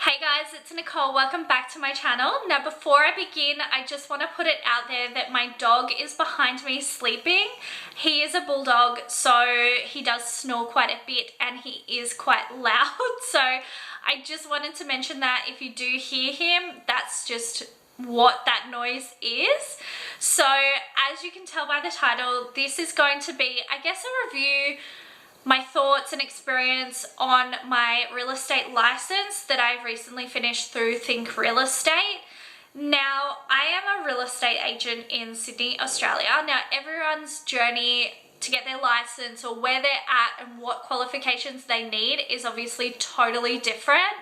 Hey guys, it's Nicole. Welcome back to my channel. Now before I begin, I just want to put it out there that my dog is behind me sleeping. He is a bulldog, so he does snore quite a bit and he is quite loud. So I just wanted to mention that if you do hear him, that's just what that noise is. So as you can tell by the title, this is going to be, I guess, a review, my thoughts and experience on my real estate license that I've recently finished through Think Real Estate. Now, I am a real estate agent in Sydney, Australia. Now, everyone's journey to get their license or where they're at and what qualifications they need is obviously totally different.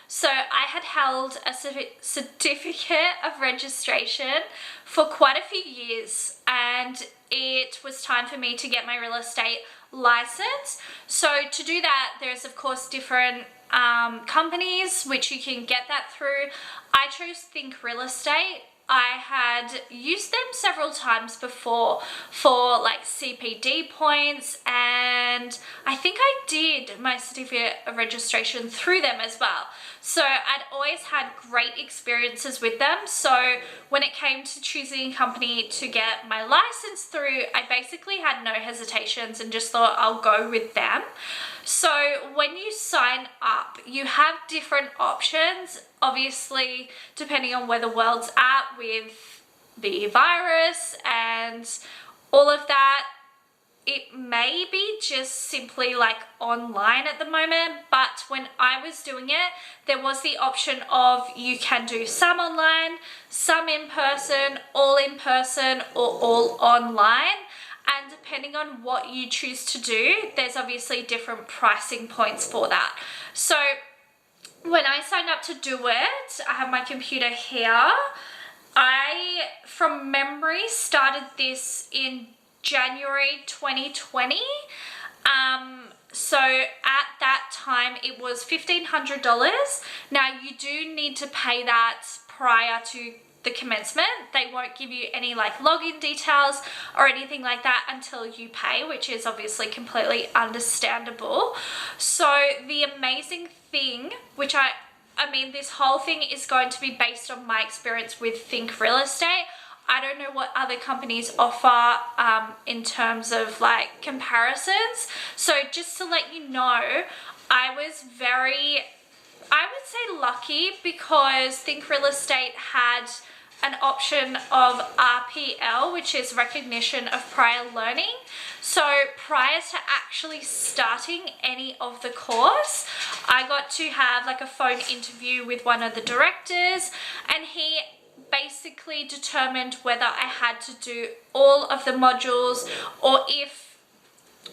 So I had held a certificate of registration for quite a few years, and it was time for me to get my real estate license. So to do that, there's of course different companies which you can get that through. I chose Think Real Estate. I had used them several times before for like CPD points, and I think I did my certificate of registration through them as well. So I'd always had great experiences with them. So when it came to choosing a company to get my license through, I basically had no hesitations and just thought I'll go with them. So when you sign up, you have different options, obviously depending on where the world's at with the virus and all of that. It may be just simply like online at the moment, but when I was doing it, there was the option of you can do some online, some in person, or all online. And depending on what you choose to do, there's obviously different pricing points for that. So when I signed up to do it, I have my computer here. I, from memory, started this in January 2020. So at that time it was $1,500. Now you do need to pay that prior to the commencement. They won't give you any like login details or anything like that until you pay, which is obviously completely understandable. So the amazing thing, which I mean, this whole thing is going to be based on my experience with Think Real Estate. I don't know what other companies offer in terms of like comparisons. So just to let you know, I was very, I would say lucky, because Think Real Estate had an option of RPL, which is recognition of prior learning. So prior to actually starting any of the course, I got to have like a phone interview with one of the directors, and he basically determined whether I had to do all of the modules or if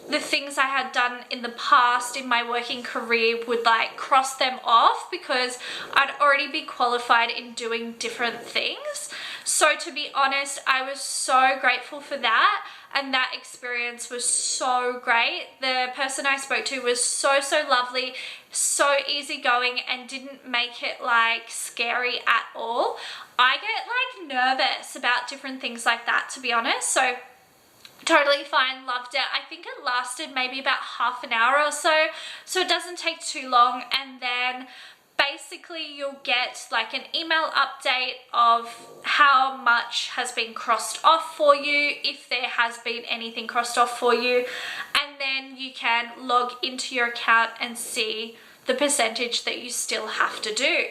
the things I had done in the past in my working career would like cross them off, because I'd already be qualified in doing different things. So to be honest, I was so grateful for that, and that experience was so great. The person I spoke to was so lovely, so easygoing, and didn't make it like scary at all. I get like nervous about different things like that, to be honest. So totally fine, loved it. I think it lasted maybe about half an hour or so it doesn't take too long. And then basically you'll get like an email update of how much has been crossed off for you, if there has been anything crossed off for you, and then you can log into your account and see the percentage that you still have to do.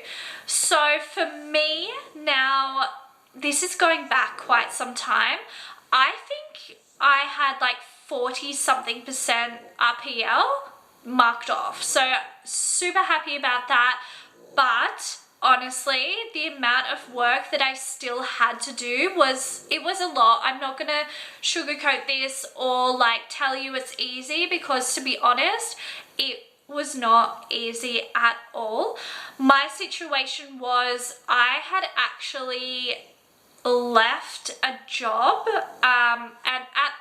So for me now, this is going back quite some time. I think I had like 40-something% RPL marked off. So super happy about that. But honestly, the amount of work that I still had to do was a lot. I'm not gonna sugarcoat this or like tell you it's easy, because to be honest, it was not easy at all. My situation was I had actually left a job, and at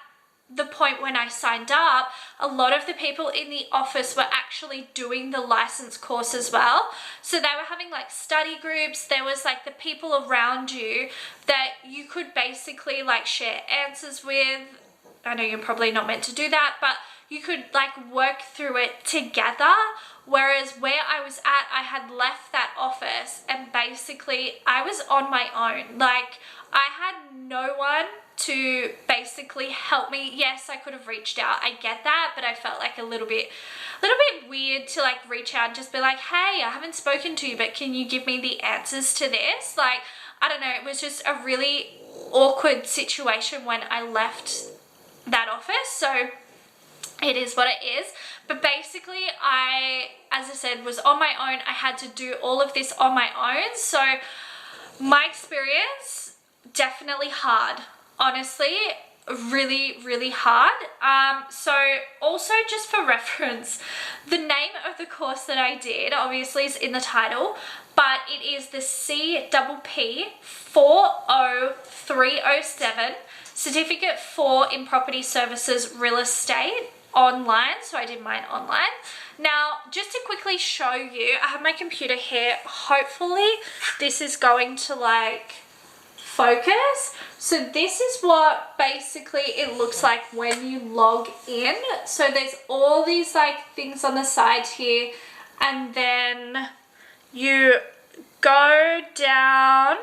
the point when I signed up, a lot of the people in the office were actually doing the license course as well. So they were having like study groups. There was like the people around you that you could basically like share answers with, I know you're probably not meant to do that, but you could like work through it together. Whereas where I was at, I had left that office and basically I was on my own. Like I had no one to basically help me. Yes, I could have reached out, I get that, but I felt like a little bit weird to like reach out and just be like, hey, I haven't spoken to you, but can you give me the answers to this? Like, I don't know, it was just a really awkward situation when I left that office. So it is what it is. But basically as I said, was on my own. I had to do all of this on my own. So my experience, definitely hard. Honestly, really, really hard. So also just for reference, the name of the course that I did obviously is in the title, but it is the CPP40307 Certificate 4 in Property Services Real Estate online. So I did mine online. Now, just to quickly show you, I have my computer here. Hopefully this is going to like focus. So this is what basically it looks like when you log in. So there's all these like things on the side here, and then you go down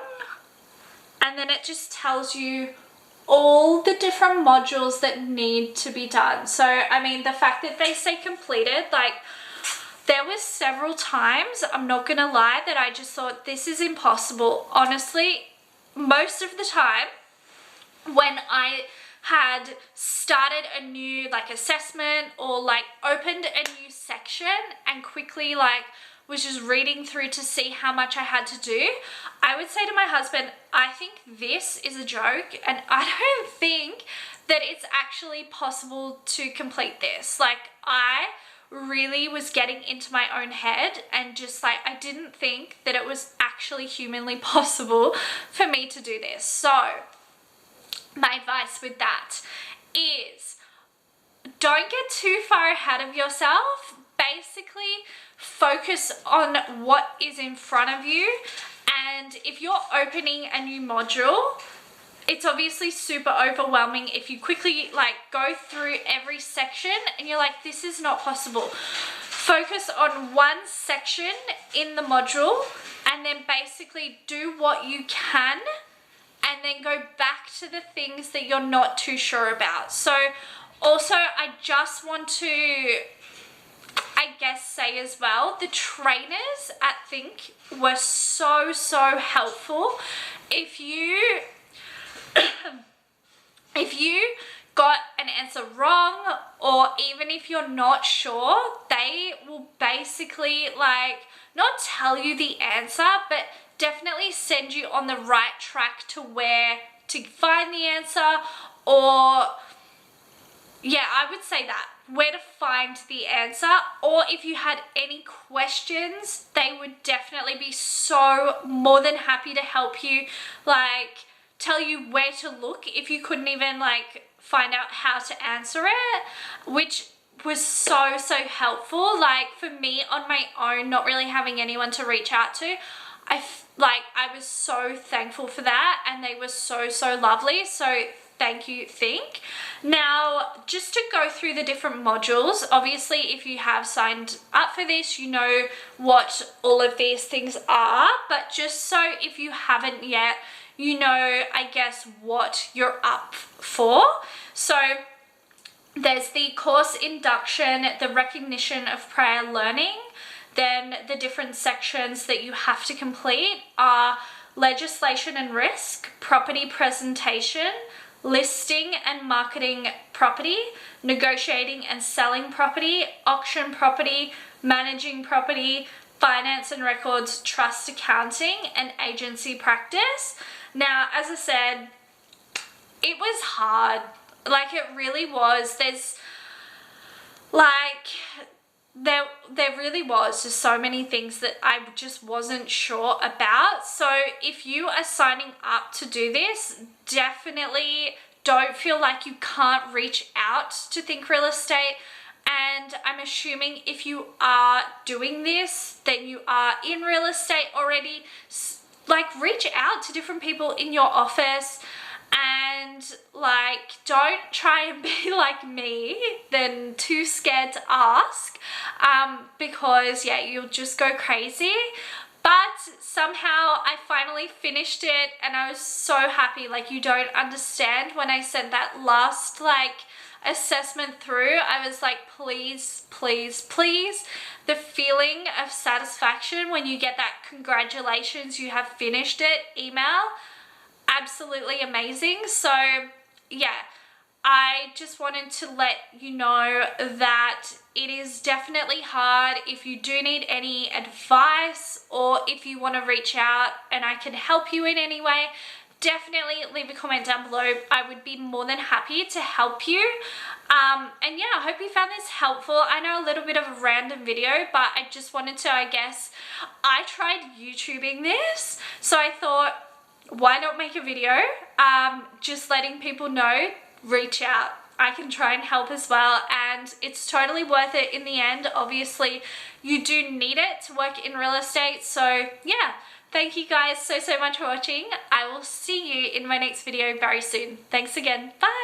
and then it just tells you all the different modules that need to be done. So I mean, the fact that they say completed, like there was several times, I'm not gonna lie, that I just thought this is impossible. Honestly, most of the time when I had started a new like assessment or like opened a new section and quickly like was just reading through to see how much I had to do, I would say to my husband, I think this is a joke and I don't think that it's actually possible to complete this. Like I really was getting into my own head and just like I didn't think that it was actually humanly possible for me to do this. So my advice with that is don't get too far ahead of yourself. Basically focus on what is in front of you, and if you're opening a new module, it's obviously super overwhelming if you quickly like go through every section and you're like, this is not possible. Focus on one section in the module and then basically do what you can and then go back to the things that you're not too sure about. So also I just want to, I guess, say as well, the trainers at Think were so helpful. If you got an answer wrong, or even if you're not sure, they will basically like not tell you the answer, but definitely send you on the right track to where to find the answer, or yeah, I would say that, where to find the answer. Or if you had any questions, they would definitely be so more than happy to help you, like tell you where to look if you couldn't even like find out how to answer it, which was so helpful. Like for me on my own, not really having anyone to reach out to, I was so thankful for that, and they were so lovely. So thank you, Think. Now, just to go through the different modules, obviously if you have signed up for this, you know what all of these things are, but just so if you haven't yet, you know, I guess, what you're up for. So there's the course induction, the recognition of prior learning. Then the different sections that you have to complete are legislation and risk, property presentation, listing and marketing property, negotiating and selling property, auction property, managing property, finance and records, trust accounting, and agency practice. Now, as I said, it was hard. Like it really was. There really was just so many things that I just wasn't sure about. So if you are signing up to do this, definitely don't feel like you can't reach out to Think Real Estate. And I'm assuming if you are doing this, then you are in real estate already. Like reach out to different people in your office and and like, don't try and be like me, then too scared to ask, because yeah, you'll just go crazy. But somehow I finally finished it and I was so happy. Like, you don't understand, when I sent that last like assessment through, I was like, please, please, please. The feeling of satisfaction when you get that congratulations, you have finished it email, absolutely amazing. So yeah, I just wanted to let you know that it is definitely hard. If you do need any advice, or if you want to reach out and I can help you in any way, definitely leave a comment down below. I would be more than happy to help you. And yeah, I hope you found this helpful. I know a little bit of a random video, but I just wanted to, I guess, I tried YouTubing this, so I thought, why not make a video just letting people know, reach out. I can try and help as well, and it's totally worth it in the end. Obviously, you do need it to work in real estate. So yeah, thank you guys so much for watching. I will see you in my next video very soon. Thanks again. Bye.